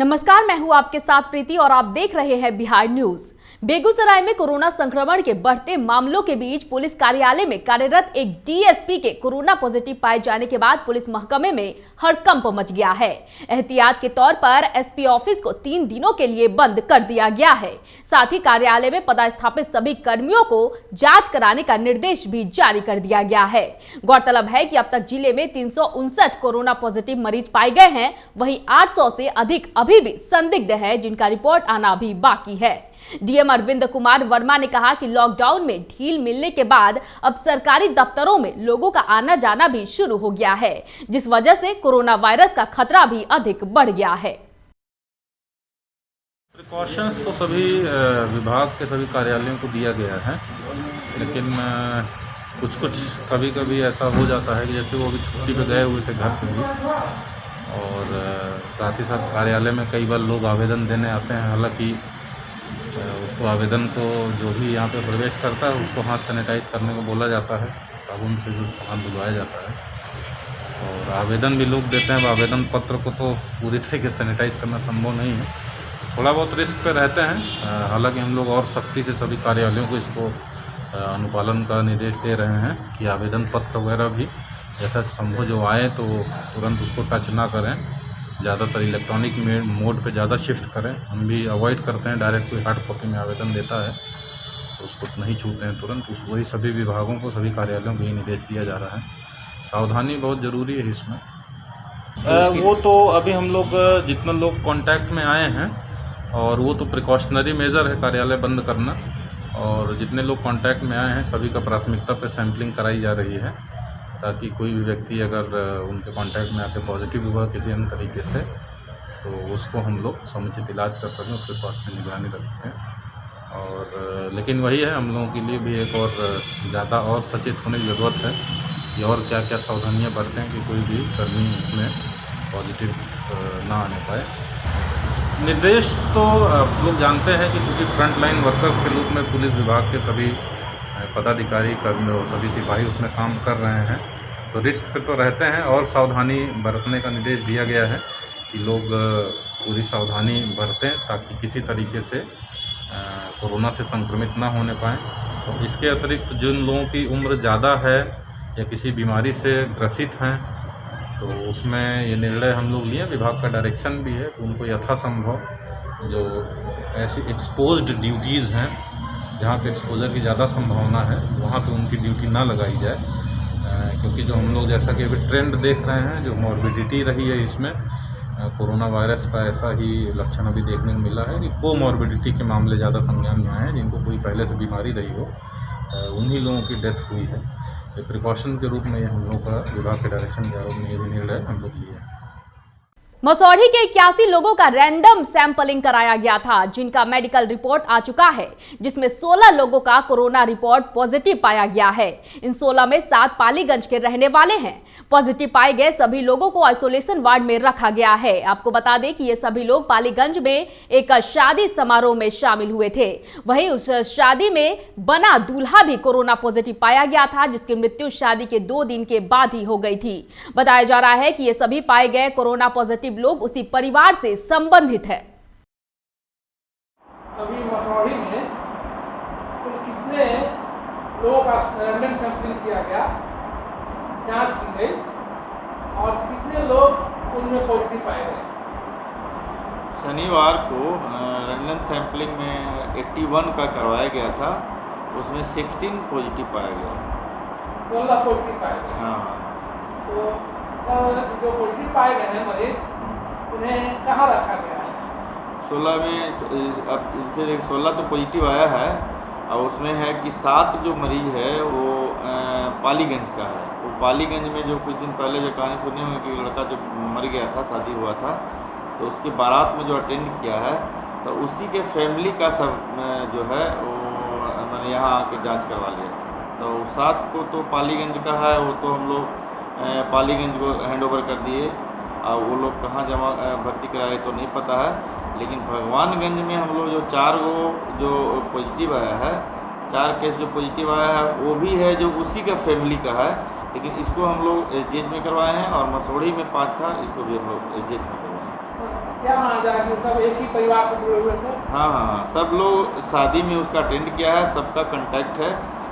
नमस्कार, मैं हूं आपके साथ प्रीति और आप देख रहे हैं बिहार न्यूज। बेगूसराय में कोरोना संक्रमण के बढ़ते मामलों के बीच पुलिस कार्यालय में कार्यरत एक डीएसपी के कोरोना पॉजिटिव पाए जाने के बाद पुलिस महकमे में हड़कंप मच गया है। एहतियात के तौर पर एसपी ऑफिस को 3 दिनों के लिए बंद कर दिया गया है। साथ ही कार्यालय में पदस्थापित सभी कर्मियों को जांच कराने का निर्देश भी जारी कर दिया गया है। गौरतलब है कि अब तक जिले में 359 कोरोना पॉजिटिव मरीज पाए गए हैं, वहीं 800 से अधिक अभी भी संदिग्ध है, जिनका रिपोर्ट आना भी बाकी है। डीएम अरविंद कुमार वर्मा ने कहा कि लॉकडाउन में ढील मिलने के बाद अब सरकारी दफ्तरों में लोगों का आना जाना भी शुरू हो गया है, जिस वजह से कोरोना वायरस का खतरा भी अधिक बढ़ गया है। प्रिकॉशंस तो सभी विभाग के सभी कार्यालयों को दिया गया है, लेकिन कुछ कभी ऐसा हो जाता है कि जैसे वो अभी छुट्टी पे गए हुए थे घर पे भी, और साथ ही साथ कार्यालय में कई बार लोग आवेदन देने आते हैं। हालांकि उसको आवेदन को जो भी यहाँ पे प्रवेश करता है उसको हाथ सैनिटाइज करने को बोला जाता है, साबुन से जो हाथ धुलवाया जाता है, और आवेदन भी लोग देते हैं। आवेदन पत्र को तो पूरी तरीके से सैनिटाइज करना संभव नहीं है, थोड़ा बहुत रिस्क पे रहते हैं। हालांकि हम लोग और सख्ती से सभी कार्यालयों को इसको अनुपालन का निर्देश दे रहे हैं कि आवेदन पत्र वगैरह भी जैसा संभव जो आए तो तुरंत उसको टच ना करें, ज़्यादातर इलेक्ट्रॉनिक मोड पे ज़्यादा शिफ्ट करें। हम भी अवॉइड करते हैं, डायरेक्ट कोई हार्ड कॉपी में आवेदन देता है तो उसको नहीं छूते हैं तुरंत। वही सभी विभागों को, सभी कार्यालयों को ये निर्देश दिया जा रहा है। सावधानी बहुत ज़रूरी है इसमें। वो तो अभी हम लोग जितना लोग कांटेक्ट में आए हैं, और वो तो प्रिकॉशनरी मेजर है कार्यालय बंद करना, और जितने लोग कांटेक्ट में आए हैं सभी का प्राथमिकता पे सैंपलिंग कराई जा रही है, ताकि कोई भी व्यक्ति अगर उनके कांटेक्ट में आके पॉजिटिव हुआ किसी अन्य तरीके से तो उसको हम लोग समुचित इलाज कर सकें, उसके स्वास्थ्य में निगरानी रख सकें। और लेकिन वही है, हम लोगों के लिए भी एक और ज़्यादा और सचेत होने की ज़रूरत है कि और क्या क्या सावधानियाँ बरतें कि कोई भी कर्मी इसमें पॉजिटिव ना आने पाए। निर्देश तो लोग जानते हैं कि क्योंकि फ्रंट लाइन वर्कर्स के रूप में पुलिस विभाग के सभी पदाधिकारी, कर्मी और सभी सिपाही उसमें काम कर रहे हैं, तो रिस्क पे तो रहते हैं। और सावधानी बरतने का निर्देश दिया गया है कि लोग पूरी सावधानी बरतें ताकि किसी तरीके से कोरोना से संक्रमित ना होने पाएँ। तो इसके अतिरिक्त जिन लोगों की उम्र ज़्यादा है या किसी बीमारी से ग्रसित हैं, तो उसमें ये निर्णय हम लोग लिए, विभाग का डायरेक्शन भी है कि उनको यथासंभव जो ऐसी एक्सपोज्ड ड्यूटीज़ हैं जहाँ पे एक्सपोजर की ज़्यादा संभावना है वहाँ पे उनकी ड्यूटी ना लगाई जाए, क्योंकि जो हम लोग जैसा कि अभी ट्रेंड देख रहे हैं, जो मॉर्बिडिटी रही है इसमें कोरोना वायरस का ऐसा ही लक्षण अभी देखने को मिला है कि कोमॉर्बिडिटी के मामले ज़्यादा संज्ञान में आए हैं, जिनको कोई पहले से बीमारी रही हो, उन्हीं लोगों की डेथ हुई है। तो प्रिकॉशन के रूप में ये हम लोग का विभाग के डायरेक्शन के आरोप में ये निर्णय हम लोग लिए हैं। मसौढ़ी के 81 लोगों का रैंडम सैंपलिंग कराया गया था, जिनका मेडिकल रिपोर्ट आ चुका है, जिसमें 16 लोगों का कोरोना रिपोर्ट पॉजिटिव पाया गया है। इन 16 में 7 पालीगंज के रहने वाले हैं। पॉजिटिव पाए गए सभी लोगों को आइसोलेशन वार्ड में रखा गया है। आपको बता दें कि ये सभी लोग पालीगंज में एक शादी समारोह में शामिल हुए थे। वहीं उस शादी में बना दूल्हा भी कोरोना पॉजिटिव पाया गया था, जिसकी मृत्यु शादी के 2 दिन के बाद ही हो गई थी। बताया जा रहा है कि ये सभी पाए गए कोरोना पॉजिटिव लोग उसी परिवार से संबंधित है। अभी मसौढ़ी में कुल कितने लोगों का रैंडम सैंपलिंग किया गया, जांच की गई, और कितने लोग उनमें पॉजिटिव पाए गए? शनिवार को रैंडम सैंपलिंग में 81 का करवाया गया था, उसमें 16 पॉजिटिव पाया गया। 16 पॉजिटिव पाए गए। हाँ। तो जो पॉजिटिव पाए गए हैं मरीज, उन्हें कहाँ रखा गया है? 16 में अब इनसे 16 तो पॉजिटिव आया है, और उसमें है कि 7 जो मरीज है वो पालीगंज का है। वो पालीगंज में जो कुछ दिन पहले जो कहानी सुनी हुई कि लड़का जो मर गया था, शादी हुआ था, तो उसकी बारात में जो अटेंड किया है, तो उसी के फैमिली का सब जो है वो मैंने यहाँ आके जांच करवा लिया था। तो 7 को तो पालीगंज का है, वो तो हम लोग पालीगंज को हैंड ओवर कर दिए, और वो लोग कहाँ जमा भर्ती कराए तो नहीं पता है। लेकिन भगवानगंज में हम लोग जो 4 जो पॉजिटिव आया है, 4 केस जो पॉजिटिव आया है वो भी है जो उसी का फैमिली का है, लेकिन इसको हम लोग एसडीएच में करवाए हैं, और मसौढ़ी में 5 था, इसको भी हम लोग एसडीएच में करवाए हैं। क्या माना जाए कि सब एक ही परिवार से जुड़े हुए थे? हाँ हाँ हाँ, सब लोग शादी में उसका अटेंड किया है, सबका कांटेक्ट है,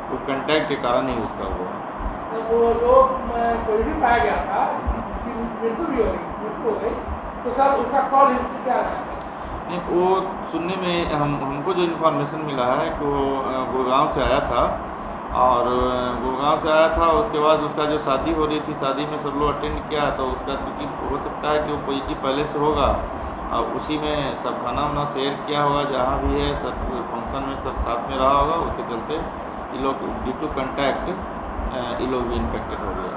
वो कांटेक्ट के कारण ही उसका हुआ। तो वो जो पॉजिटिव पाया गया था, उसकी मृत्यु हो गई, तो सर उसका कॉल हिस्ट्री क्या है? नहीं, वो सुनने में हमको जो इन्फॉर्मेशन मिला है कि वो गुड़गांव से आया था, और गुड़गांव से आया था, उसके बाद उसका जो शादी हो रही थी, शादी में सब लोग अटेंड किया, तो उसका क्योंकि हो सकता है कि वो पॉजिटिव पहले से होगा, और उसी में सब खाना वाना शेयर किया होगा, जहाँ भी है सब फंक्शन में सब साथ में रहा होगा, उसके चलते ये लोग ड्यू टू कंटैक्ट ये लोग भी इन्फेक्टेड हो गए।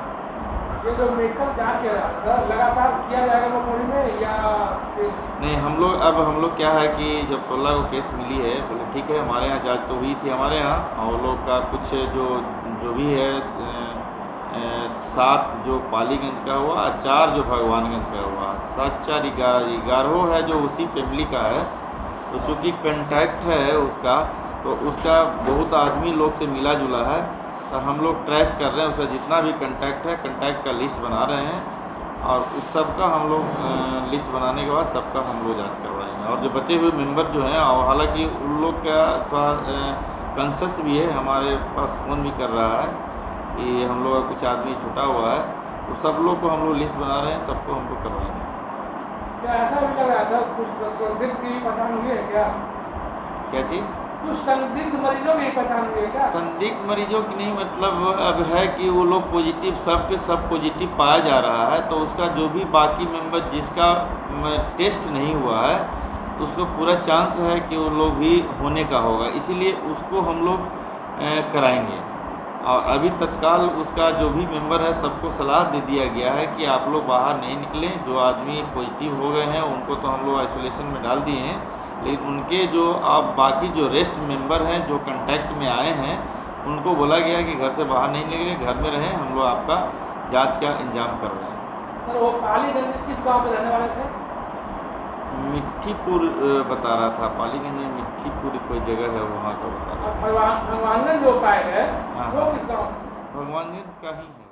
ये जो मेडिकल जांच किया जा रहा है लगातार किया जाएगा मसूरी में या नहीं? हम लोग क्या है कि जब 16 को केस मिली है, बोले ठीक है, हमारे यहाँ जांच तो हुई थी हमारे यहाँ, और लोग का कुछ जो भी है 7 जो पालीगंज का हुआ, 4 जो भगवानगंज का हुआ, 7 4 11 है जो उसी फैमिली का है। तो चूँकि कंटैक्ट है उसका, तो उसका बहुत आदमी लोग से मिला जुला है, तो हम लोग ट्रेस कर रहे हैं, उसका जितना भी कंटैक्ट है, कंटैक्ट का लिस्ट बना रहे हैं, और उस सब का हम लोग लिस्ट बनाने के बाद सबका हम लोग जांच करवाएंगे। और जो बचे हुए मेंबर जो हैं, और हालांकि उन लोग का थोड़ा कंसस भी है, हमारे पास फ़ोन भी कर रहा है कि हम लोग का कुछ आदमी छूटा हुआ है, तो सब लोग को हम लोग लिस्ट बना रहे हैं, सबको हम लोग करवाएंगे। क्या ऐसा भी लग रहा है सर, कुछ संदिग्ध की पहचान हुई है क्या? क्या चीज़? कुछ संदिग्ध मरीजों की पहचान हुई है क्या? संदिग्ध मरीजों की नहीं, मतलब अब है कि वो लोग पॉजिटिव, सब के सब पॉजिटिव पाया जा रहा है, तो उसका जो भी बाकी मेंबर जिसका टेस्ट नहीं हुआ है, तो उसको पूरा चांस है कि वो लोग भी होने का होगा, इसीलिए उसको हम लोग कराएंगे। और अभी तत्काल उसका जो भी मेंबर है, सबको सलाह दे दिया गया है कि आप लोग बाहर नहीं निकलें। जो आदमी पॉजिटिव हो गए हैं उनको तो हम लोग आइसोलेशन में डाल दिए हैं, लेकिन उनके जो अब बाकी जो रेस्ट मेंबर हैं जो कांटेक्ट में आए हैं, उनको बोला गया है कि घर से बाहर नहीं निकलें, घर में रहें, हम लोग आपका जांच का इंतजाम कर रहे हैं। सर वो पालीगंज में किस गांव में रहने वाले थे? मिट्ठीपुर बता रहा था, पालीगंज में मिट्ठीपुर कोई जगह है, वहाँ का बता रहा था। भगवानगंज जो पाए गए हाँ, वो किस गाँव? भगवानगंज का ही है।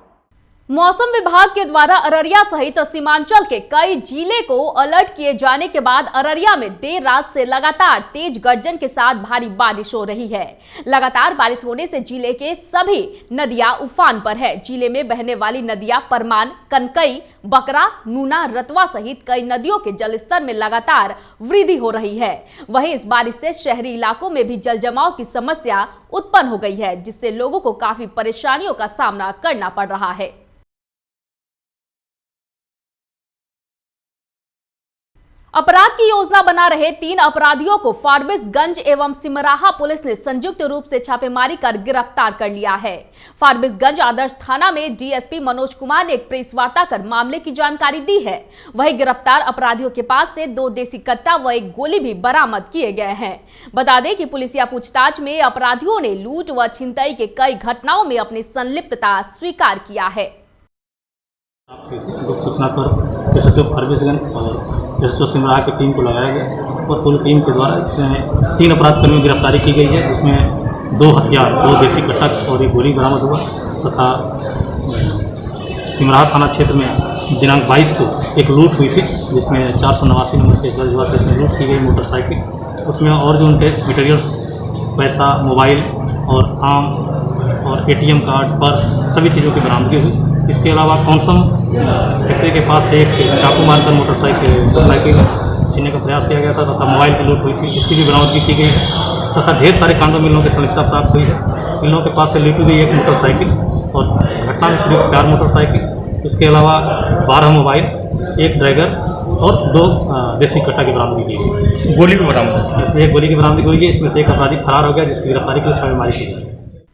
मौसम विभाग के द्वारा अररिया सहित सीमांचल के कई जिले को अलर्ट किए जाने के बाद अररिया में देर रात से लगातार तेज गर्जन के साथ भारी बारिश हो रही है। लगातार बारिश होने से जिले के सभी नदियां उफान पर है। जिले में बहने वाली नदियां परमान, कनकई, बकरा, नूना, रतवा सहित कई नदियों के जलस्तर में लगातार वृद्धि हो रही है। वहीं इस बारिश से शहरी इलाकों में भी जलजमाव की समस्या उत्पन्न हो गई है, जिससे लोगों को काफी परेशानियों का सामना करना पड़ रहा है। अपराध की योजना बना रहे 3 अपराधियों को फारबिसगंज एवं सिमराहा पुलिस ने संयुक्त रूप से छापेमारी कर गिरफ्तार कर लिया है। फारबिसगंज आदर्श थाना में डीएसपी मनोज कुमार ने एक प्रेस वार्ता कर मामले की जानकारी दी है। वहीं गिरफ्तार अपराधियों के पास से 2 देसी कट्टा व 1 गोली भी बरामद किए गए हैं। बता दें कि पुलिसिया पूछताछ में अपराधियों ने लूट व छिनतई के कई घटनाओं में अपनी संलिप्तता स्वीकार किया है। सूचना पर एसएचओ फारबिसगंज और एसएचओ सिमराहा की टीम को लगाया गया और पूरी टीम के द्वारा इसमें 3 अपराधकर्मियों की गिरफ्तारी की गई है, जिसमें 2 हथियार, 2 देसी कट्टा और 1 गोली बरामद हुआ तथा सिमराहा थाना क्षेत्र में दिनांक 22 को एक लूट हुई थी, जिसमें 489 नंबर के दर्ज हुआ था। इसमें लूट की गई मोटरसाइकिल, उसमें और जो उनके मटेरियल्स, पैसा, मोबाइल और आम और एटीएम कार्ड, पर्स, सभी चीज़ों की बरामदगी हुई। इसके अलावा कौनसम फैक्ट्री के पास से एक चाकू मारकर मोटरसाइकिल छीनने का प्रयास किया गया था तथा मोबाइल की लूट हुई थी, इसकी भी बरामदगी की गई है तथा ढेर सारे कांडों में इन लोगों की संलिप्तता प्राप्त हुई है। इन लोगों के पास से लूटी गई 1 मोटरसाइकिल और घटना में करीब 4 मोटरसाइकिल, इसके अलावा 12 मोबाइल, 1 ड्रैगर और 2 देसी कट्टा की बरामदगी की गई। गोली भी बरामद है, इसमें 1 गोली की बरामदगी हुई है। इसमें से एक अपराधी फरार हो गया, जिसकी गिरफ्तारी के लिए छापेमारी की गई।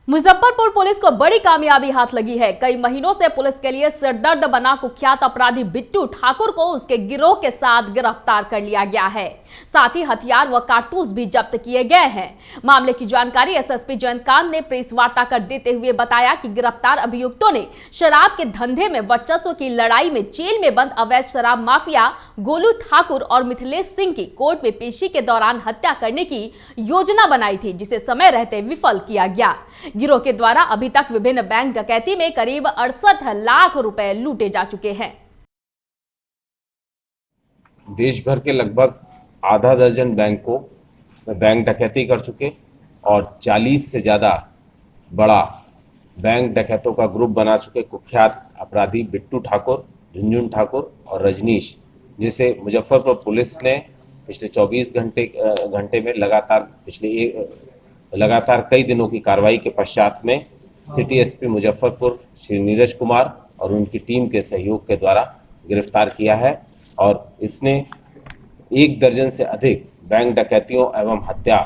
मुजफ्फरपुर पुलिस को बड़ी कामयाबी हाथ लगी है। कई महीनों से पुलिस के लिए सिरदर्द बना कुख्यात अपराधी बिट्टू ठाकुर को उसके गिरोह के साथ गिरफ्तार कर लिया गया है। साथ ही हथियार व कारतूस भी जब्त किए गए हैं। मामले की जानकारी एसएसपी जयंतकांत ने प्रेस वार्ता कर देते हुए बताया कि गिरफ्तार अभियुक्तों ने शराब के धंधे में वर्चस्व की लड़ाई में जेल में बंद अवैध शराब माफिया गोलू ठाकुर और मिथिलेश सिंह की कोर्ट में पेशी के दौरान हत्या करने की योजना बनाई थी, जिसे समय रहते विफल किया गया। गिरोह के द्वारा अभी तक विभिन्न बैंक डकैती में करीब 68 लाख रुपए लूटे जा चुके हैं। देश भर के लगभग आधा दर्जन बैंकों में बैंक डकैती कर चुके और 40 से ज़्यादा बड़ा बैंक डकैतों का ग्रुप बना चुके कुख्यात अपराधी बिट्टू ठाकुर, झुनझुन ठाकुर और रजनीश, जिसे मुजफ्फरपुर पुलिस ने पिछले 24 घंटे में लगातार कई दिनों की कार्रवाई के पश्चात में सिटी एसपी मुजफ्फरपुर श्री नीरज कुमार और उनकी टीम के सहयोग के द्वारा गिरफ्तार किया है और इसने 1 दर्जन से अधिक बैंक डकैतियों एवं हत्या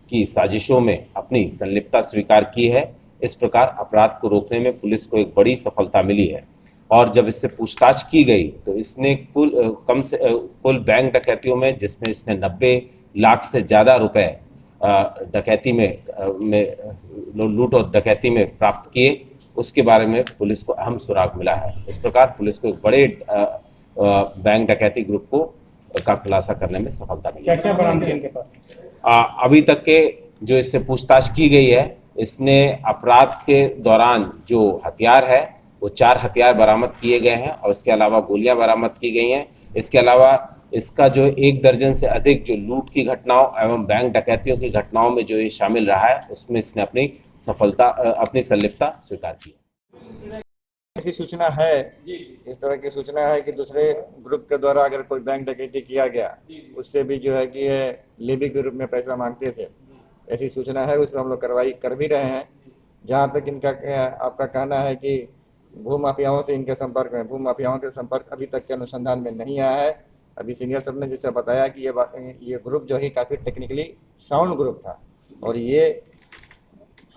की साजिशों में अपनी संलिप्तता स्वीकार की है। इस प्रकार अपराध को रोकने में पुलिस को एक बड़ी सफलता मिली है और जब इससे पूछताछ की गई तो इसने कुल बैंक डकैतियों में, जिसमें इसने 90 लाख से ज़्यादा रुपए डकैती में लूट और डकैती में प्राप्त किए, उसके बारे में पुलिस को अहम सुराग मिला है। इस प्रकार पुलिस को एक बड़े बैंक डकैती ग्रुप का खुलासा करने में सफलता मिली। क्या क्या बरामद इनके पास? अभी तक के जो इससे पूछताछ की गई है, इसने अपराध के दौरान जो हथियार है वो 4 हथियार बरामद किए गए हैं और इसके अलावा गोलियां बरामद की गई हैं। इसके अलावा इसका जो 1 दर्जन से अधिक जो लूट की घटनाओं एवं बैंक डकैतियों की घटनाओं में जो ये शामिल रहा है, उसमें इसने अपनी संलिप्तता स्वीकार की। ऐसी सूचना है, इस तरह की सूचना है कि दूसरे ग्रुप के द्वारा अगर कोई बैंक डकैती किया गया, उससे भी जो है कि लेवी के रूप में पैसा मांगते थे, ऐसी सूचना है। उस पर हम लोग कार्रवाई कर भी रहे हैं। जहाँ तक इनका आपका कहना है कि भूमाफियाओं से इनके संपर्क में, भूमाफियाओं के संपर्क अभी तक के अनुसंधान में नहीं आया है। अभी सीनियर सब ने जैसे बताया कि ये ग्रुप जो है काफ़ी टेक्निकली साउंड ग्रुप था और ये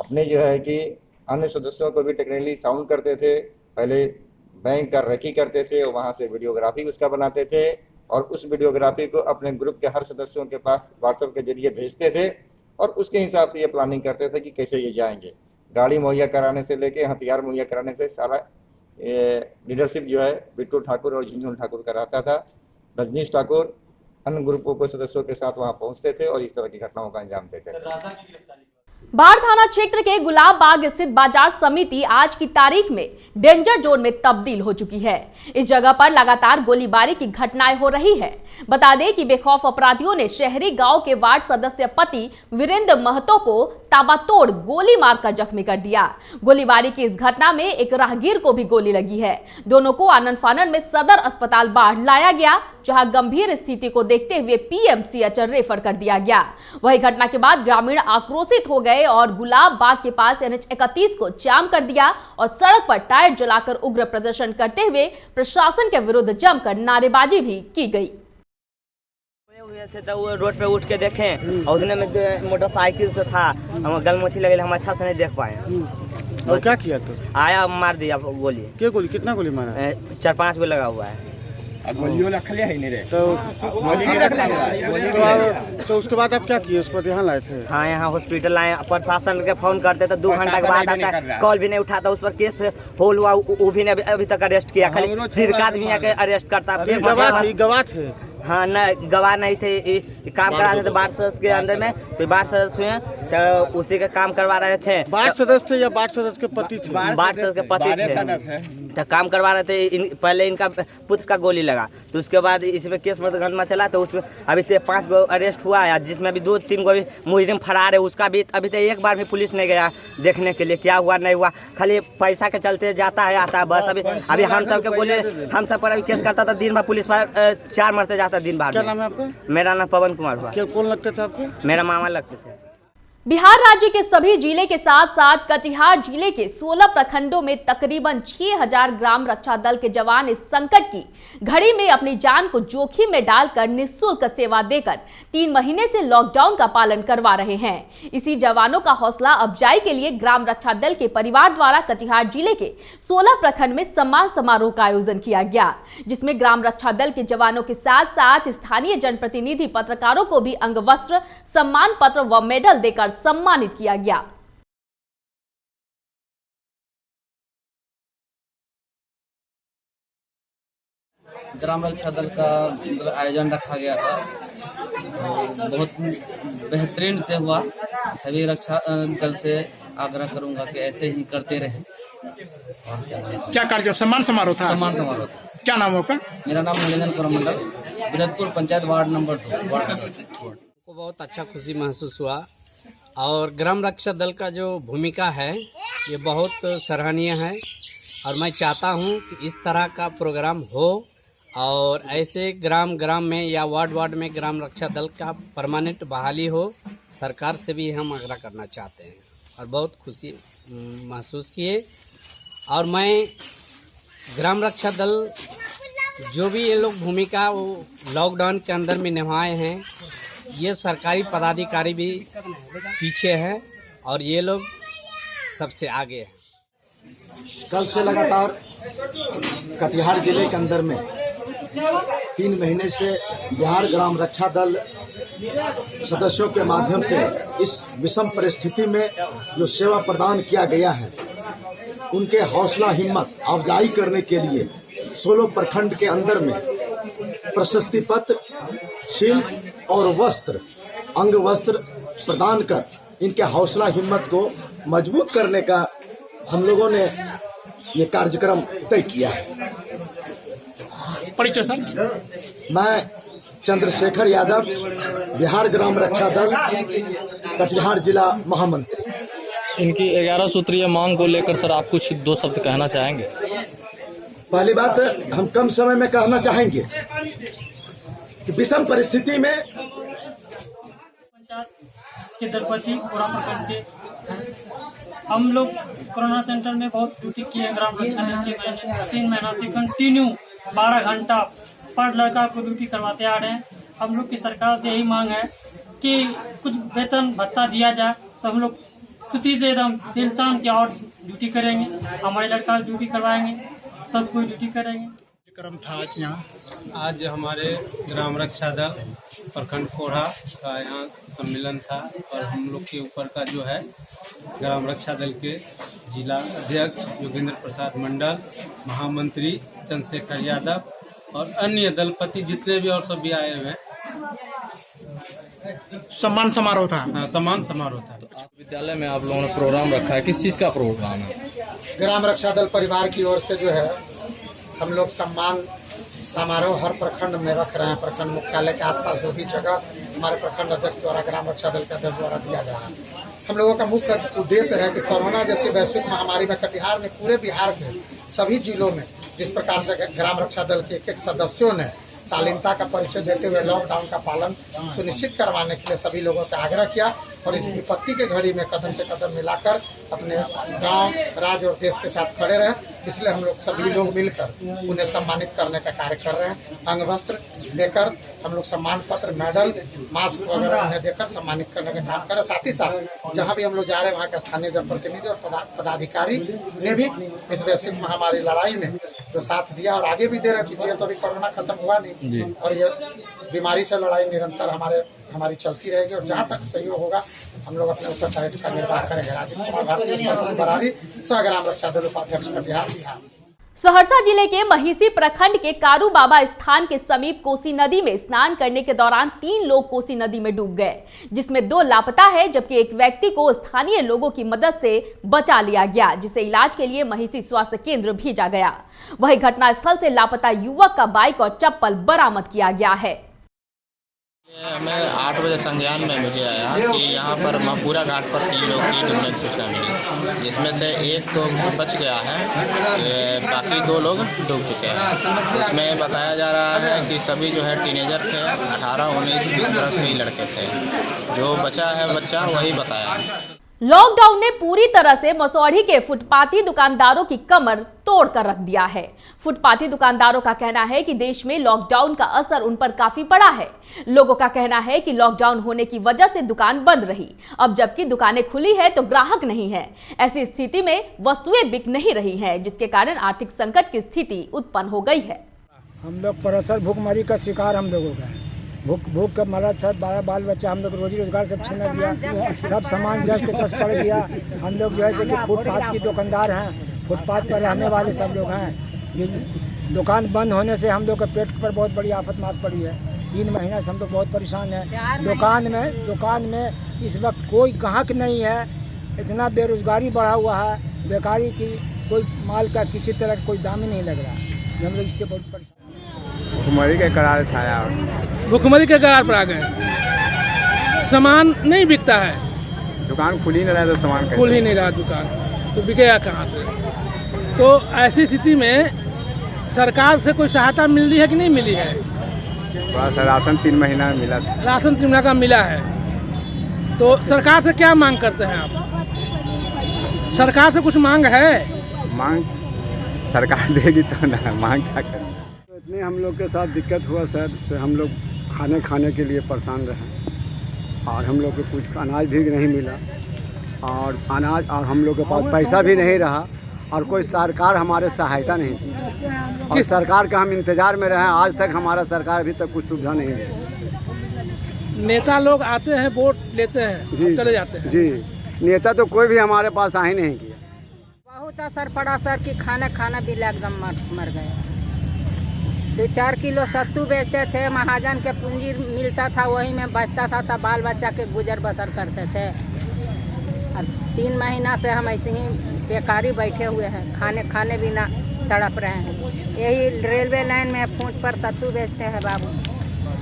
अपने जो है कि अन्य सदस्यों को भी टेक्निकली साउंड करते थे। पहले बैंक का रेकी करते थे, वहाँ से वीडियोग्राफी उसका बनाते थे और उस वीडियोग्राफी को अपने ग्रुप के हर सदस्यों के पास व्हाट्सएप के जरिए भेजते थे और उसके हिसाब से ये प्लानिंग करते थे कि कैसे ये जाएंगे। गाड़ी मुहैया कराने से लेके हथियार मुहैया कराने से सारा लीडरशिप जो है बिट्टू ठाकुर और झुनझुन ठाकुर का रहता था। रजनीश ठाकुर अन्य ग्रुपों के सदस्यों के साथ वहाँ पहुँचते थे और इस तरह की घटनाओं का अंजाम देते थे। बाढ़ थाना क्षेत्र के गुलाब बाग स्थित बाजार समिति आज की तारीख में डेंजर जोन में तब्दील हो चुकी है। इस जगह पर लगातार गोलीबारी की घटनाएं हो रही है। बता दें कि बेखौफ अपराधियों ने शहरी गांव के वार्ड सदस्य पति वीरेंद्र महतो को ताबड़तोड़ गोली मारकर जख्मी कर दिया। गोलीबारी की इस घटना में एक राहगीर को भी गोली लगी है। दोनों को आनन फानन में सदर अस्पताल बाढ़ लाया गया, जहां गंभीर स्थिति को देखते हुए पीएमसीएच रेफर कर दिया गया। वही घटना के बाद ग्रामीण आक्रोशित हो गए और गुलाब बाग के पास NH31 को जाम कर दिया और सड़क पर टायर जलाकर उग्र प्रदर्शन करते हुए प्रशासन के विरुद्ध जमकर नारेबाजी भी की गई। थे तो वो रोड पे उठ के देखें और उतने में मोटरसाइकिल से था, हम गलमोची लगे, हम अच्छा से नहीं देख पाए। और क्या किया तो? आया मार दिया गोली। क्या गोली? कितना गोली मारा? 4-5 गो लगा हुआ है। गोलियों रख लिया ही नहीं रे तो उसके बाद आप क्या किए? उस पर यहाँ लाए थे? हाँ, यहाँ हॉस्पिटल लाए। प्रशासन के फोन करते तो 2 घंटा के बाद आता है, कॉल भी नहीं उठाता। उस पर केस होल हुआ, वो भी नहीं अभी तक अरेस्ट किया। खाली सिरका आदमी आके अरेस्ट करता। गवाह थे? हाँ, न गवाह नहीं थे। काम करा रहे थे वार्ड सदस्य के अंदर में, तो वार्ड सदस्य हुए तो उसी का काम करवा रहे थे। वार्ड सदस्य थे या वार्ड सदस्य के पति थे? वार्ड सदस्य के पति थे, तो काम करवा रहे थे। पहले इनका पुत्र का गोली लगा, तो उसके बाद इसमें केस मुकदमा चला, तो उसमें अभी 5 गो अरेस्ट हुआ है, जिसमें अभी 2-3 गो मुजरिम फरार है। उसका भी अभी तक एक बार भी पुलिस नहीं गया देखने के लिए क्या हुआ नहीं हुआ। खाली पैसा के चलते जाता है आता है बस। अभी हम सब के बोले, हम सब पर अभी केस करता था, दिन भर पुलिस पर 4 मरते जाता दिन भर। क्या नाम है आपका? मेरा नाम पवन कुमार हुआ। कौन लगते थे आपको? मेरा मामा लगते थे। बिहार राज्य के सभी जिले के साथ साथ कटिहार जिले के 16 प्रखंडों में तकरीबन 6000 ग्राम रक्षा दल के जवान इस संकट की घड़ी में अपनी जान को जोखिम में डालकर निःशुल्क सेवा देकर 3 महीने से लॉकडाउन का पालन करवा रहे हैं। इसी जवानों का हौसला अफजाई के लिए ग्राम रक्षा दल के परिवार द्वारा कटिहार जिले के 16 प्रखंड में सम्मान समारोह का आयोजन किया गया, जिसमें ग्राम रक्षा दल के जवानों के साथ साथ स्थानीय जनप्रतिनिधि पत्रकारों को भी अंगवस्त्र, सम्मान पत्र व मेडल देकर सम्मानित किया गया। ग्राम रक्षा दल का आयोजन रखा गया था, बहुत बेहतरीन से हुआ। सभी रक्षा दल से आग्रह करूंगा कि ऐसे ही करते रहें। क्या कार्य? सम्मान समारोह था? सम्मान समारोह था। क्या नाम होगा? मेरा नाम Niranjan Koramandal. Biradpur panchayat ward number 2 ward को बहुत अच्छा खुशी महसूस हुआ और ग्राम रक्षा दल का जो भूमिका है ये बहुत सराहनीय है और मैं चाहता हूँ कि इस तरह का प्रोग्राम हो और ऐसे ग्राम ग्राम में या वार्ड वार्ड में ग्राम रक्षा दल का परमानेंट बहाली हो। सरकार से भी हम आग्रह करना चाहते हैं और बहुत खुशी महसूस किए। और मैं ग्राम रक्षा दल जो भी ये लोग भूमिका वो लॉकडाउन के अंदर में निभाए हैं, ये सरकारी पदाधिकारी भी पीछे हैं और ये लोग सबसे आगे हैं। कल से लगातार कटिहार जिले के अंदर में 3 महीने से बिहार ग्राम रक्षा दल सदस्यों के माध्यम से इस विषम परिस्थिति में जो सेवा प्रदान किया गया है, उनके हौसला हिम्मत अफजाई करने के लिए 16 प्रखंड के अंदर में प्रशस्ति पत्र, शिल्प और वस्त्र, अंग वस्त्र प्रदान कर इनके हौसला हिम्मत को मजबूत करने का हम लोगों ने ये कार्यक्रम तय किया है। परिचय सर। मैं चंद्रशेखर यादव, बिहार ग्राम रक्षा दल कटिहार जिला महामंत्री। इनकी 11 सूत्रीय मांग को लेकर सर आप कुछ 2 शब्द कहना चाहेंगे? पहली बात हम कम समय में कहना चाहेंगे कि विषम परिस्थिति में पंचायत के दलपति पूरा प्रखंड के हम लोग कोरोना सेंटर में बहुत ड्यूटी किए। ग्राम रक्षा दल के 3 महीना से कंटिन्यू 12 घंटा पर लड़का को ड्यूटी करवाते आ रहे हैं। हम लोग की सरकार से यही मांग है कि कुछ वेतन भत्ता दिया जाए तो हम लोग खुशी से एकदम दिल तान के और ड्यूटी करेंगे, हमारे लड़का ड्यूटी करवाएंगे, सब कोई ड्यूटी करेंगे। कार्यक्रम था यहाँ आज हमारे ग्राम रक्षा दल प्रखंड कोढ़ा का यहाँ सम्मेलन था और हम लोग के ऊपर का जो है ग्राम रक्षा दल के जिला अध्यक्ष योगेंद्र प्रसाद मंडल, महामंत्री चंद्रशेखर यादव और अन्य दलपति जितने भी और सब भी आए हुए हैं। सम्मान समारोह था। हाँ, सम्मान समारोह था। विद्यालय में आप लोगों ने प्रोग्राम रखा है, किस चीज़ का प्रोग्राम है? ग्राम रक्षा दल परिवार की ओर से जो है हम लोग सम्मान समारोह हर प्रखंड में रख रहे हैं। प्रखंड मुख्यालय के आसपास जो भी जगह हमारे प्रखंड अध्यक्ष द्वारा ग्राम रक्षा दल के अध्यक्ष द्वारा दिया जा रहा है। हम लोगों का मुख्य उद्देश्य है कि कोरोना जैसी वैश्विक महामारी में कटिहार में पूरे बिहार के सभी जिलों में जिस प्रकार से ग्राम रक्षा दल के एक सदस्यों ने शालीनता का परिचय देते हुए लॉकडाउन का पालन सुनिश्चित करवाने के लिए सभी लोगों से आग्रह किया और इस विपत्ति के घड़ी में कदम से कदम मिलाकर अपने गांव, राज्य और देश के साथ खड़े रहे। इसलिए हम लोग सभी लोग मिलकर उन्हें सम्मानित करने का कार्य कर रहे हैं। अंग वस्त्र देकर हम लोग सम्मान पत्र, मेडल, मास्क वगैरह उन्हें देकर सम्मानित करने का काम कर रहे हैं। साथ ही साथ जहाँ भी हम लोग जा रहे हैं वहाँ के स्थानीय जनप्रतिनिधि और पदाधिकारी ने भी इस वैश्विक महामारी लड़ाई में जो साथ दिया और आगे भी दे रहे हैं। तो अभी कोरोना खत्म हुआ नहीं और ये बीमारी से लड़ाई निरंतर हमारी चलती रहेगी और जहाँ तक सहयोग होगा हम लोग अपने उत्तरदायित्व का निर्वाह करेंगे। राजीव कुमार भारती बरारी, सह ग्राम रक्षा दल उपाध्यक्ष कटिहार, बिहार। सहरसा जिले के महिसी प्रखंड के कारू बाबा स्थान के समीप कोसी नदी में स्नान करने के दौरान 3 लोग कोसी नदी में डूब गए, जिसमें 2 लापता है, जबकि एक व्यक्ति को स्थानीय लोगों की मदद से बचा लिया गया, जिसे इलाज के लिए महिसी स्वास्थ्य केंद्र भेजा गया। वहीं घटनास्थल से लापता युवक का बाइक और चप्पल बरामद किया गया है। हमें 8 बजे संज्ञान में मुझे आया कि यहाँ पर महापुरा घाट पर 3 लोग की डूबने की सूचना मिली, जिसमें से एक तो बच गया है, बाकी 2 लोग डूब चुके हैं। इसमें बताया जा रहा है कि सभी जो है टीनेजर थे, 18, 19, 20 वर्ष के ही लड़के थे। जो बचा है बच्चा वही बताया। लॉकडाउन ने पूरी तरह से मसौढ़ी के फुटपाथी दुकानदारों की कमर तोड़ कर रख दिया है। फुटपाथी दुकानदारों का कहना है कि देश में लॉकडाउन का असर उन पर काफी पड़ा है। लोगों का कहना है कि लॉकडाउन होने की वजह से दुकान बंद रही, अब जबकि दुकानें खुली है तो ग्राहक नहीं है। ऐसी स्थिति में वस्तुएं बिक नहीं रही हैं, जिसके कारण आर्थिक संकट की स्थिति उत्पन्न हो गई है। हम लोग परसर भूखमरी का शिकार हम लोगों का भूख का मरा, सब 12 बाल बच्चा, हम लोग रोजी रोजगार सब छीना गया, सब सामान जब के तस पड़ गया। हम लोग जो है कि फुटपाथ की दुकानदार हैं, फुटपाथ पर रहने वाले सब लोग हैं। दुकान बंद होने से हम लोग के पेट पर बहुत बड़ी आफत मार पड़ी है। 3 महीना से हम लोग बहुत परेशान हैं। दुकान में इस वक्त कोई ग्राहक नहीं है, इतना बेरोजगारी बढ़ा हुआ है, बेकारी की कोई माल का किसी तरह का कोई दाम ही नहीं लग रहा है। हम लोग इससे बहुत परेशान हैं। भुखमरी के करार छाया। भुखमरी के कगार पर आ गए, सामान नहीं बिकता है, दुकान खुल ही नहीं रहा तो सामान खुल ही नहीं रहा दुकान, तो बिकेगा कहाँ से? तो ऐसी स्थिति में सरकार से कोई सहायता मिल रही है कि नहीं मिली है? थोड़ा सा राशन 3 महीना में मिला था। राशन 3 महीना का मिला है, तो सरकार से क्या मांग करते हैं आप? सरकार से कुछ मांग है? मांग सरकार देगी तो ना, मांग क्या करें। तो इतनी हम लोग के साथ दिक्कत हुआ सर, से हम लोग खाने के लिए परेशान रहे और हम लोग को कुछ अनाज भी नहीं मिला और हम लोग के पास पैसा भी नहीं रहा और कोई सरकार हमारे सहायता नहीं की और सरकार का हम इंतजार में रहे। आज तक हमारा सरकार अभी तक कुछ सुविधा नहीं दी। नेता लोग आते हैं, वोट लेते हैं, जी चले जाते हैं। जी, नेता तो कोई भी हमारे पास आ ही नहीं किया। बहुत असर पड़ा सर कि खाना भी एकदम मर गए। 2-4 किलो सत्तू बेचते थे, महाजन के पूंजी मिलता था, वही में बचता था, तब बाल बच्चा के गुजर बसर करते थे। और 3 महीना से हम ऐसे ही बेकारी बैठे हुए हैं, खाने भी ना तड़प रहे हैं। यही रेलवे लाइन में फूट पर सत्तू बेचते हैं बाबू।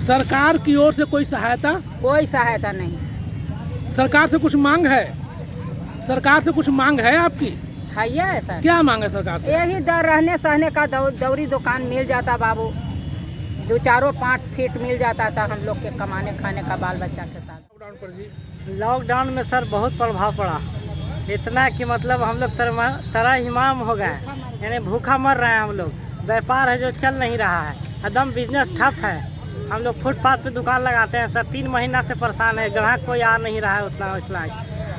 सरकार की ओर से कोई सहायता? कोई सहायता नहीं। सरकार से कुछ मांग है? सरकार से कुछ मांग है आपकी? है सर। क्या मांग है सरकार से? यही रहने सहने का दौरी दुकान मिल जाता बाबू, 2-4-5 फीट मिल जाता था हम लोग के कमाने खाने का बाल बच्चा के साथ। लॉकडाउन में सर बहुत प्रभाव पड़ा, इतना कि मतलब हम लोग तरह हिमाम हो गए, यानी भूखा मर रहे हैं हम लोग। व्यापार है जो चल नहीं रहा है, एकदम बिजनेस ठप है। हम लोग फुटपाथ पे दुकान लगाते हैं सर, 3 महीना से परेशान है, ग्राहक कोई आ नहीं रहा है उतना इसलिए,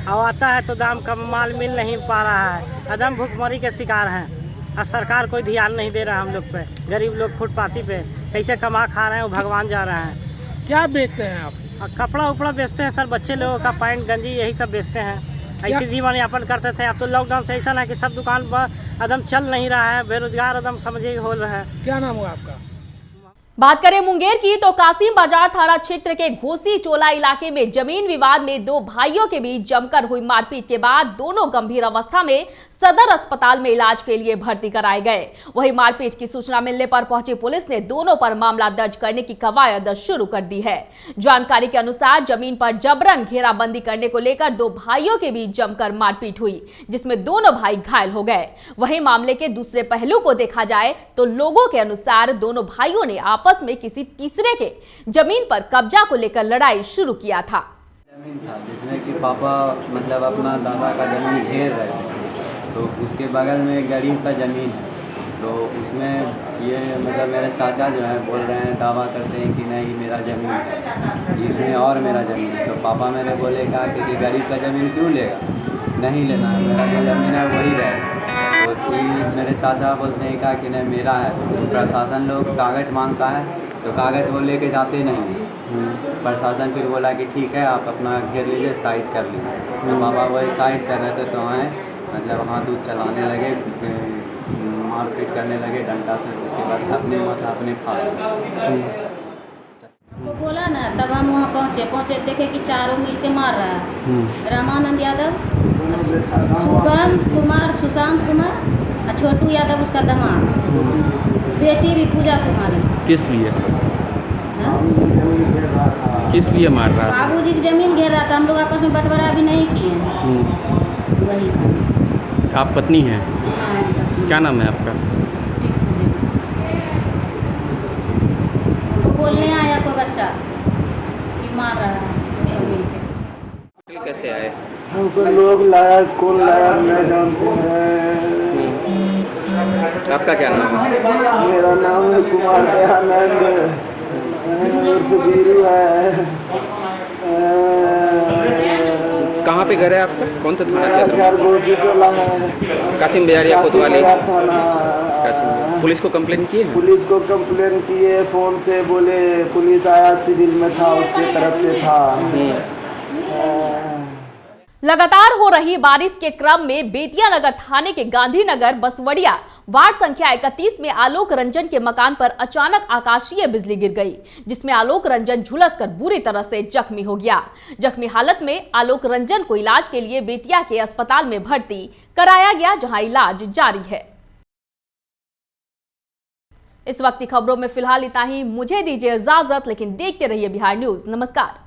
और आता है तो दाम कम माल मिल नहीं पा रहा है, एकदम भूखमरी के शिकार हैं और सरकार कोई ध्यान नहीं दे रहा हम लोग पे। गरीब लोग फुटपाथी पे कैसे कमा खा रहे हैं, वो भगवान जा रहे हैं। क्या बेचते हैं आप? कपड़ा उपड़ा बेचते हैं सर, बच्चे लोगों का पैंट गंजी यही सब बेचते हैं। ऐसे जीवन यापन करते थे। अब तो लॉकडाउन से ऐसा है कि सब दुकान पर एकदम चल नहीं रहा है, बेरोजगार एकदम समझिए हो रहा है। क्या नाम हुआ आपका? बात करें मुंगेर की तो कासिम बाजार थाना क्षेत्र के घोसी चोला इलाके में जमीन विवाद में 2 भाइयों के बीच जमकर हुई मारपीट के बाद दोनों गंभीर अवस्था में सदर अस्पताल में इलाज के लिए भर्ती कराए गए। वहीं मारपीट की सूचना मिलने पर पहुंची पुलिस ने दोनों पर मामला दर्ज करने की कवायद शुरू कर दी है। जानकारी के अनुसार जमीन पर जबरन घेराबंदी करने को लेकर 2 भाइयों के बीच जमकर मारपीट हुई, जिसमें दोनों भाई घायल हो गए। वहीं मामले के दूसरे पहलू को देखा जाए तो लोगों के अनुसार दोनों भाइयों ने आपस में किसी तीसरे के जमीन पर कब्जा को लेकर लड़ाई शुरू किया था। जमीन था जिसमें कि पापा मतलब अपना दादा का जमीन घेर रहे थे, तो उसके बगल में एक गरीब का ज़मीन है, तो उसमें ये मतलब मेरे चाचा जो है बोल रहे हैं, दावा करते हैं कि नहीं मेरा ज़मीन है इसमें और मेरा ज़मीन है। तो पापा मैंने बोले कहा कि गरीब का ज़मीन क्यों लेगा, नहीं लेना है, मेरा जो ज़मीन है वही रहेगा। तो मेरे चाचा बोलते हैं कहा कि नहीं मेरा है। तो प्रशासन लोग कागज़ मांगता है तो कागज़ वो लेके जाते नहीं। प्रशासन फिर बोला कि ठीक है आप अपना घेर लीजिए, साइड कर लीजिए। तो पापा वही साइड कर रहे थे तो वहाँ मतलब हाथ दूध चलाने लगे, मारपीट करने लगे डंडा से। उसके बाद अपने माथा अपने फाड़ तो बोला ना, तब हम वहाँ पहुँचे देखे कि चारों मिल के मार रहा है। रामानंद यादव, शुभम कुमार, सुशांत कुमार और छोटू यादव उसका दामाद, बेटी भी पूजा कुमारी। किस लिए किस लिए मार रहा है? बाबूजी की जमीन घेर रहा था, हम लोग आपस में बंटवारा भी नहीं किए। वही का। आप पत्नी हैं? क्या नाम है आपका? तो बोलने आया कोई बच्चा कि मार रहा है जमीन के। कैसे आए? हमको लोग लाया, कौन लाया नहीं जानते हैं। आपका क्या नाम है? मेरा नाम है कुमार दयानंद उर्फ वीरू है। कहाँ पे घर है आपका? कौन सा थाना क्षेत्र? घोसी टोला है, कासिम बिहारिया कोतवाली थाना। पुलिस को कंप्लेन किए? पुलिस को कंप्लेन किए, फोन से बोले पुलिस आया, सिविल में था, उसके तरफ से था। लगातार हो रही बारिश के क्रम में बेतिया नगर थाने के गांधीनगर बसवड़िया वार्ड संख्या 31 में आलोक रंजन के मकान पर अचानक आकाशीय बिजली गिर गई, जिसमें आलोक रंजन झुलसकर बुरी तरह से जख्मी हो गया। जख्मी हालत में आलोक रंजन को इलाज के लिए बेतिया के अस्पताल में भर्ती कराया गया, जहां इलाज जारी है। इस वक्त की खबरों में फिलहाल इतना ही। मुझे दीजिए इजाजत, लेकिन देखते रहिए बिहार न्यूज। नमस्कार।